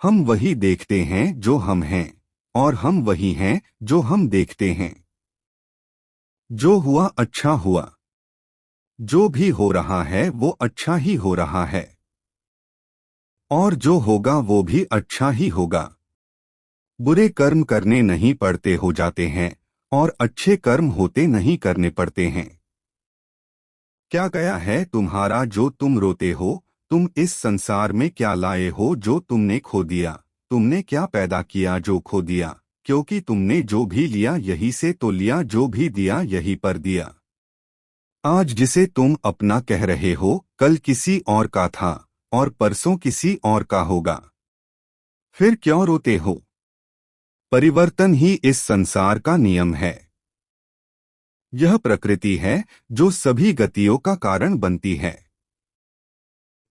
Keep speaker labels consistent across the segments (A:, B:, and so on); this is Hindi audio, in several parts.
A: हम वही देखते हैं जो हम हैं, और हम वही हैं जो हम देखते हैं। जो हुआ अच्छा हुआ। जो भी हो रहा है वो अच्छा ही हो रहा है, और जो होगा वो भी अच्छा ही होगा। बुरे कर्म करने नहीं पड़ते हो जाते हैं, और अच्छे कर्म होते नहीं करने पड़ते हैं। क्या गया है तुम्हारा जो तुम रोते हो? तुम इस संसार में क्या लाए हो जो तुमने खो दिया? तुमने क्या पैदा किया जो खो दिया? क्योंकि तुमने जो भी लिया यही से तो लिया, जो भी दिया यही पर दिया। आज जिसे तुम अपना कह रहे हो कल किसी और का था, और परसों किसी और का होगा। फिर क्यों रोते हो? परिवर्तन ही इस संसार का नियम है। यह प्रकृति है जो सभी गतियों का कारण बनती है।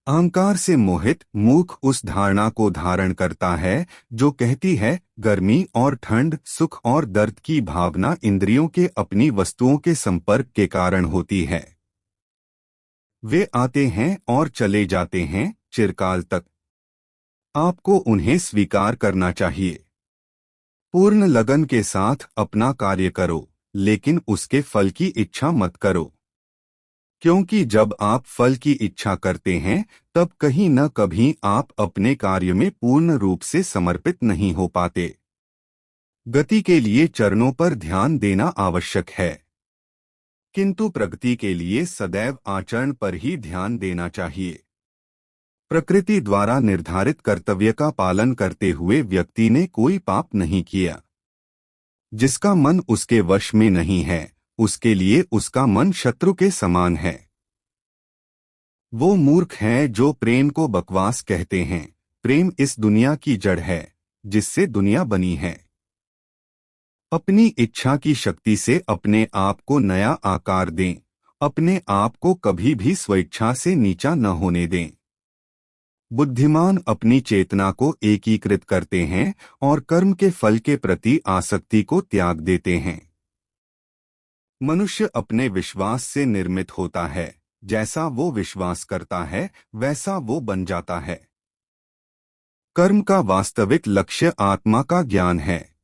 A: अहंकार से मोहित मूर्ख उस धारणा को धारण करता है जो कहती है गर्मी और ठंड, सुख और दर्द की भावना इंद्रियों के अपनी वस्तुओं के संपर्क के कारण होती है। वे आते हैं और चले जाते हैं चिरकाल तक। आपको उन्हें स्वीकार करना चाहिए। पूर्ण लगन के साथ अपना कार्य करो, लेकिन उसके फल की इच्छा मत करो। क्योंकि जब आप फल की इच्छा करते हैं तब कहीं न कभी आप अपने कार्य में पूर्ण रूप से समर्पित नहीं हो पाते। गति के लिए चरणों पर ध्यान देना आवश्यक है, किंतु प्रगति के लिए सदैव आचरण पर ही ध्यान देना चाहिए। प्रकृति द्वारा निर्धारित कर्तव्य का पालन करते हुए व्यक्ति ने कोई पाप नहीं किया। जिसका मन उसके वश में नहीं है, उसके लिए उसका मन शत्रु के समान है। वो मूर्ख हैं जो प्रेम को बकवास कहते हैं। प्रेम इस दुनिया की जड़ है जिससे दुनिया बनी है। अपनी इच्छा की शक्ति से अपने आप को नया आकार दें। अपने आप को कभी भी स्वेच्छा से नीचा न होने दें। बुद्धिमान अपनी चेतना को एकीकृत करते हैं और कर्म के फल के प्रति आसक्ति को त्याग देते हैं। मनुष्य अपने विश्वास से निर्मित होता है। जैसा वो विश्वास करता है वैसा वो बन जाता है। कर्म का वास्तविक लक्ष्य आत्मा का ज्ञान है।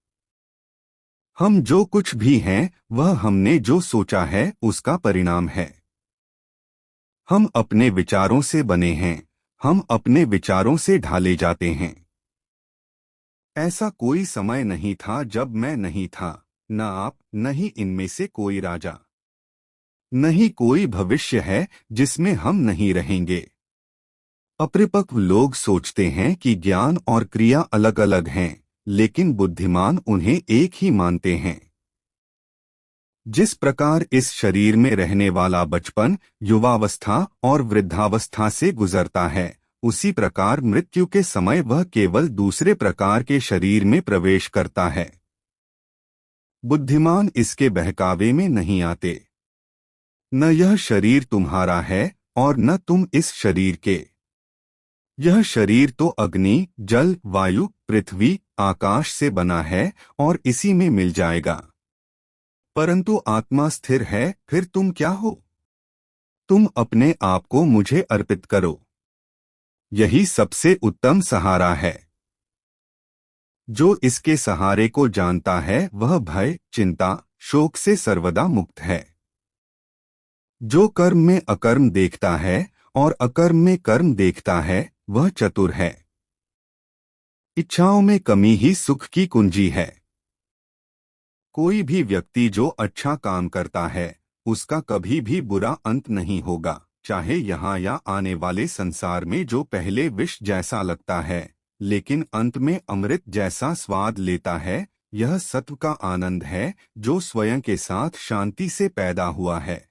A: हम जो कुछ भी हैं वह हमने जो सोचा है उसका परिणाम है। हम अपने विचारों से बने हैं, हम अपने विचारों से ढाले जाते हैं। ऐसा कोई समय नहीं था जब मैं नहीं था, न आप, न ही इनमें से कोई राजा। नहीं कोई भविष्य है जिसमें हम नहीं रहेंगे। अपरिपक्व लोग सोचते हैं कि ज्ञान और क्रिया अलग अलग हैं, लेकिन बुद्धिमान उन्हें एक ही मानते हैं। जिस प्रकार इस शरीर में रहने वाला बचपन, युवावस्था और वृद्धावस्था से गुजरता है, उसी प्रकार मृत्यु के समय वह केवल दूसरे प्रकार के शरीर में प्रवेश करता है। बुद्धिमान इसके बहकावे में नहीं आते। न यह शरीर तुम्हारा है और न तुम इस शरीर के। यह शरीर तो अग्नि, जल, वायु, पृथ्वी, आकाश से बना है और इसी में मिल जाएगा। परंतु आत्मा स्थिर है। फिर तुम क्या हो? तुम अपने आप को मुझे अर्पित करो। यही सबसे उत्तम सहारा है। जो इसके सहारे को जानता है वह भय, चिंता, शोक से सर्वदा मुक्त है। जो कर्म में अकर्म देखता है और अकर्म में कर्म देखता है वह चतुर है। इच्छाओं में कमी ही सुख की कुंजी है। कोई भी व्यक्ति जो अच्छा काम करता है उसका कभी भी बुरा अंत नहीं होगा, चाहे यहाँ या आने वाले संसार में जो पहले विष जैसा लगता है लेकिन अंत में अमृत जैसा स्वाद लेता है। यह सत्व का आनंद है जो स्वयं के साथ शांति से पैदा हुआ है।